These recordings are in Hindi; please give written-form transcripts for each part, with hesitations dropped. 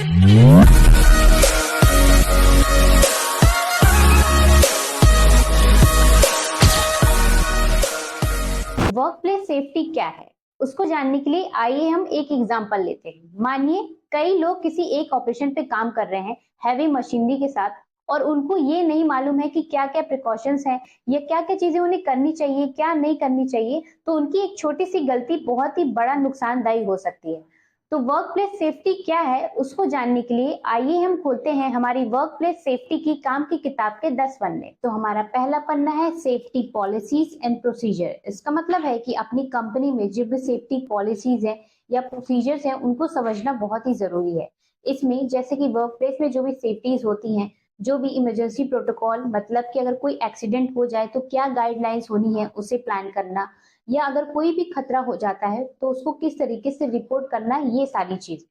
वर्क प्लेस सेफ्टी क्या है, उसको जानने के लिए आइए हम एक एग्जांपल लेते हैं। मानिए कई लोग किसी एक ऑपरेशन पे काम कर रहे हैं हैवी मशीनरी के साथ, और उनको ये नहीं मालूम है कि क्या क्या प्रिकॉशंस हैं या क्या क्या चीजें उन्हें करनी चाहिए, क्या नहीं करनी चाहिए। तो उनकी एक छोटी सी गलती बहुत ही बड़ा नुकसानदायी हो सकती है। तो वर्क प्लेस सेफ्टी क्या है, उसको जानने के लिए आइए हम खोलते हैं हमारी वर्क प्लेस सेफ्टी की काम की किताब के 10 पन्ने। तो हमारा पहला पन्ना है सेफ्टी पॉलिसीज एंड प्रोसीजर। इसका मतलब है कि अपनी कंपनी में जो भी सेफ्टी पॉलिसीज है या प्रोसीजर्स हैं उनको समझना बहुत ही जरूरी है। इसमें जैसे कि वर्क प्लेस में जो भी सेफ्टीज होती हैं, जो भी इमरजेंसी प्रोटोकॉल, मतलब कि अगर कोई एक्सीडेंट हो जाए तो क्या गाइडलाइंस होनी है उसे प्लान करना, या अगर कोई भी खतरा हो जाता है तो उसको किस तरीके से रिपोर्ट करना, ये सारी चीज।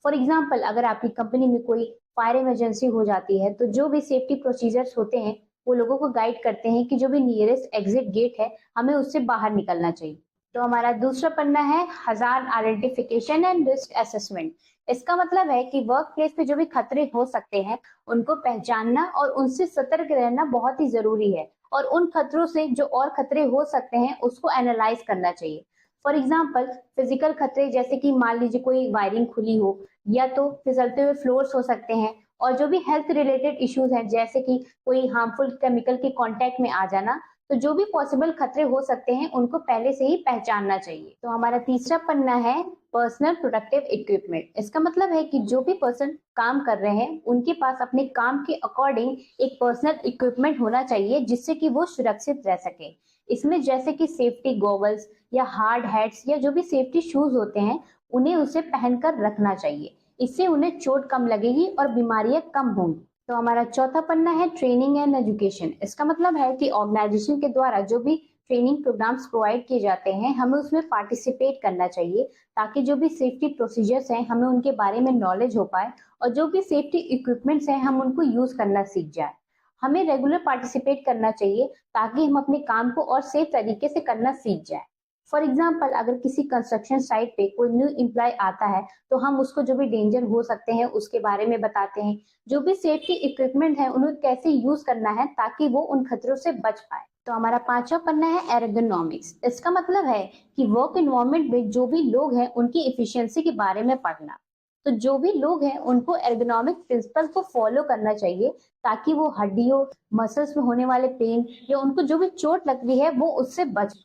फॉर एग्जाम्पल अगर आपकी कंपनी में कोई फायर इमरजेंसी हो जाती है तो जो भी सेफ्टी प्रोसीजर्स होते हैं वो लोगों को गाइड करते हैं कि जो भी नियरेस्ट एग्जिट गेट है हमें उससे बाहर निकलना चाहिए। तो हमारा दूसरा पन्ना है hazard identification and risk assessment. इसका मतलब है कि वर्क प्लेस पे जो भी खतरे हो सकते हैं उनको पहचानना और उनसे सतर्क रहना बहुत ही जरूरी है, और उन खतरों से जो और खतरे हो सकते हैं उसको एनालाइज करना चाहिए। फॉर एग्जाम्पल फिजिकल खतरे जैसे कि मान लीजिए कोई वायरिंग खुली हो, या तो फिसलते हुए फ्लोर्स हो सकते हैं, और जो भी हेल्थ रिलेटेड इश्यूज हैं जैसे कि कोई हार्मफुल केमिकल के कांटेक्ट में आ जाना। तो जो भी पॉसिबल खतरे हो सकते हैं उनको पहले से ही पहचानना चाहिए। तो हमारा तीसरा पन्ना है पर्सनल प्रोटेक्टिव इक्विपमेंट। इसका मतलब है कि जो भी पर्सन काम कर रहे हैं उनके पास अपने काम के अकॉर्डिंग एक पर्सनल इक्विपमेंट होना चाहिए जिससे कि वो सुरक्षित रह सके। इसमें जैसे कि सेफ्टी गॉगल्स या हार्ड हैट्स या जो भी सेफ्टी शूज होते हैं उन्हें उसे पहनकर रखना चाहिए। इससे उन्हें चोट कम लगेगी और बीमारियां कम होंगी। तो हमारा चौथा पन्ना है ट्रेनिंग एंड एजुकेशन। इसका मतलब है कि ऑर्गेनाइजेशन के द्वारा जो भी ट्रेनिंग प्रोग्राम्स प्रोवाइड किए जाते हैं हमें उसमें पार्टिसिपेट करना चाहिए, ताकि जो भी सेफ्टी प्रोसीजर्स हैं हमें उनके बारे में नॉलेज हो पाए, और जो भी सेफ्टी इक्विपमेंट्स हैं हम उनको यूज करना सीख जाए। हमें रेगुलर पार्टिसिपेट करना चाहिए ताकि हम अपने काम को और सेफ तरीके से करना सीख जाए। फॉर एग्जाम्पल अगर किसी कंस्ट्रक्शन साइट पे कोई न्यू एम्प्लॉय आता है तो हम उसको जो भी डेंजर हो सकते हैं उसके बारे में बताते हैं, जो भी सेफ्टी इक्विपमेंट है उन्हें कैसे यूज करना है ताकि वो उन खतरों से बच पाए। तो हमारा पांचवा पन्ना है एर्गोनॉमिक्स। इसका मतलब है कि वर्क एनवायरनमेंट में जो भी लोग हैं उनकी एफिशिएंसी के बारे में पढ़ना। तो जो भी लोग हैं उनको एर्गोनॉमिक प्रिंसिपल को फॉलो करना चाहिए ताकि वो हड्डियों मसल्स में होने वाले पेन या उनको जो भी चोट लगती है वो उससे बच।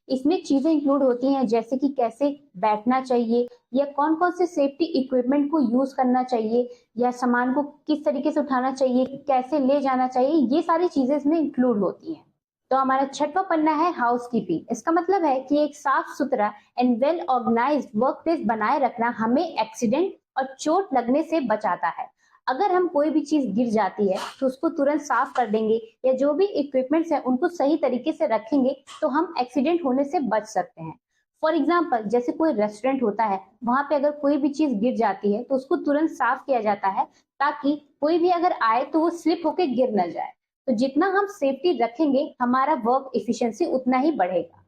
इसमें चीजें इंक्लूड होती हैं जैसे कि कैसे बैठना चाहिए, या कौन कौन से सेफ्टी इक्विपमेंट को यूज करना चाहिए, या सामान को किस तरीके से उठाना चाहिए, कैसे ले जाना चाहिए, ये सारी चीजें इसमें इंक्लूड होती हैं। तो हमारा छठवां पन्ना है हाउसकीपिंग। इसका मतलब है कि एक साफ सुथरा and well organised workplace बनाए रखना हमें एक्सीडेंट और चोट लगने से बचाता है। अगर हम कोई भी चीज गिर जाती है तो उसको तुरंत साफ कर देंगे, या जो भी इक्विपमेंट्स हैं उनको सही तरीके से रखेंगे तो हम एक्सीडेंट होने से बच सकते हैं। फॉर एग्जाम्पल जैसे कोई रेस्टोरेंट होता है, वहां पे अगर कोई भी चीज गिर जाती है तो उसको तुरंत साफ किया जाता है ताकि कोई भी अगर आए तो वो स्लिप होके गिर न जाए। तो जितना हम सेफ्टी रखेंगे हमारा वर्क एफिशिएंसी उतना ही बढ़ेगा।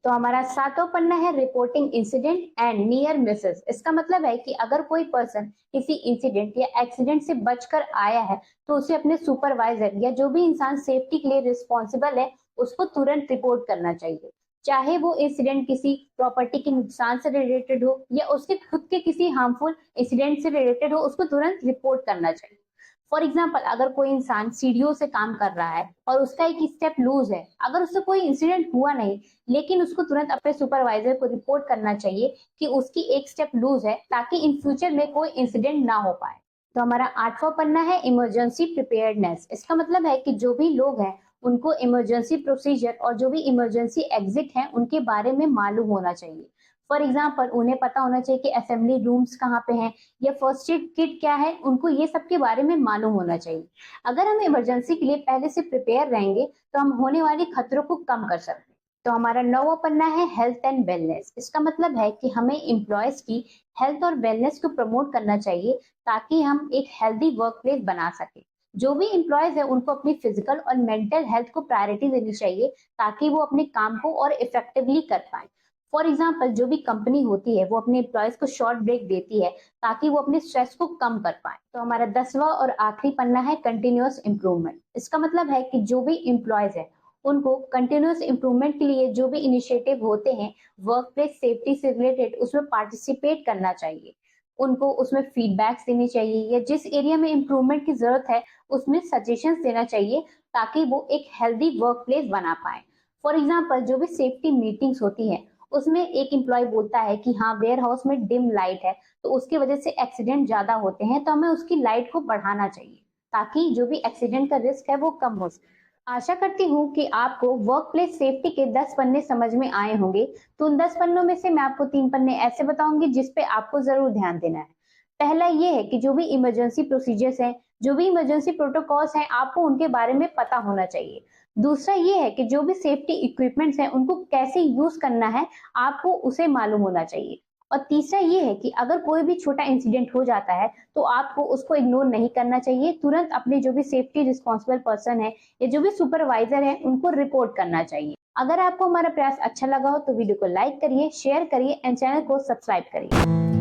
तो हमारा सातवां पन्ना है reporting incident and near Mrs. इसका मतलब है कि अगर कोई पर्सन किसी इंसिडेंट या एक्सीडेंट से बचकर आया है तो उसे अपने सुपरवाइजर या जो भी इंसान सेफ्टी के लिए रिस्पॉन्सिबल है उसको तुरंत रिपोर्ट करना चाहिए। चाहे वो इंसिडेंट किसी प्रॉपर्टी के नुकसान से रिलेटेड हो या उसके खुद के किसी हार्मफुल इंसिडेंट से रिलेटेड हो, उसको तुरंत रिपोर्ट करना चाहिए। फॉर एग्जाम्पल अगर कोई इंसान सीढ़ियों से काम कर रहा है और उसका एक स्टेप लूज है, अगर उससे कोई इंसिडेंट हुआ नहीं लेकिन उसको तुरंत अपने सुपरवाइजर को रिपोर्ट करना चाहिए कि उसकी एक स्टेप लूज है ताकि इन फ्यूचर में कोई इंसिडेंट ना हो पाए। तो हमारा आठवां पन्ना है इमरजेंसी प्रिपेयर्डनेस। इसका मतलब है कि जो भी लोग हैं उनको इमरजेंसी प्रोसीजर और जो भी इमरजेंसी एग्जिट है उनके बारे में मालूम होना चाहिए। फॉर एग्जाम्पल उन्हें पता होना चाहिए कि असेंबली रूम्स कहाँ पे हैं या फर्स्ट एड किट क्या है, उनको ये सब के बारे में मालूम होना चाहिए। अगर हम इमरजेंसी के लिए पहले से प्रिपेयर रहेंगे तो हम होने वाले खतरों को कम कर सकते हैं। तो हमारा नौवां पन्ना है हेल्थ एंड वेलनेस। इसका मतलब है कि हमें एम्प्लॉयज की हेल्थ और वेलनेस को प्रमोट करना चाहिए ताकि हम एक हेल्दी वर्क प्लेस बना सके। जो भी एम्प्लॉयज है उनको अपनी फिजिकल और मेंटल हेल्थ को प्रायोरिटी देनी चाहिए ताकि वो अपने काम को और इफेक्टिवली कर पाए। फॉर एग्जाम्पल जो भी कंपनी होती है वो अपने एम्प्लॉयज को शॉर्ट ब्रेक देती है ताकि वो अपने स्ट्रेस को कम कर पाए। तो हमारा 10वां और आखिरी पन्ना है कंटिन्यूअस इम्प्रूवमेंट। इसका मतलब है कि जो भी एम्प्लॉयज है उनको कंटिन्यूअस इम्प्रूवमेंट के लिए जो भी इनिशिएटिव होते हैं वर्क प्लेस सेफ्टी से रिलेटेड उसमें पार्टिसिपेट करना चाहिए। उनको उसमें फीडबैक्स देने चाहिए या जिस एरिया में इम्प्रूवमेंट की जरूरत है उसमें सजेशंस देना चाहिए ताकि वो एक हेल्दी वर्क प्लेस बना पाए। फॉर एग्जाम्पल जो भी सेफ्टी मीटिंग्स होती है उसमें एक एम्प्लॉय बोलता है कि हाँ वेयर हाउस में डिम लाइट है तो उसकी वजह से एक्सीडेंट ज्यादा होते हैं, तो हमें उसकी लाइट को बढ़ाना चाहिए ताकि जो भी एक्सीडेंट का रिस्क है वो कम हो सके। आशा करती हूँ कि आपको वर्क प्लेस सेफ्टी के 10 पन्ने समझ में आए होंगे। तो उन 10 पन्नों में से मैं आपको 3 पन्ने ऐसे बताऊंगी जिस पे आपको जरूर ध्यान देना है। पहला ये है कि जो भी इमरजेंसी प्रोसीजर्स हैं, जो भी इमरजेंसी प्रोटोकॉल्स हैं, आपको उनके बारे में पता होना चाहिए। दूसरा ये है कि जो भी सेफ्टी इक्विपमेंट्स हैं उनको कैसे यूज करना है आपको उसे मालूम होना चाहिए। और तीसरा ये है कि अगर कोई भी छोटा इंसिडेंट हो जाता है तो आपको उसको इग्नोर नहीं करना चाहिए, तुरंत अपने जो भी सेफ्टी रिस्पॉन्सिबल पर्सन है या जो भी सुपरवाइजर है उनको रिपोर्ट करना चाहिए। अगर आपको हमारा प्रयास अच्छा लगा हो तो वीडियो को लाइक करिए, शेयर करिए एंड चैनल को सब्सक्राइब करिए।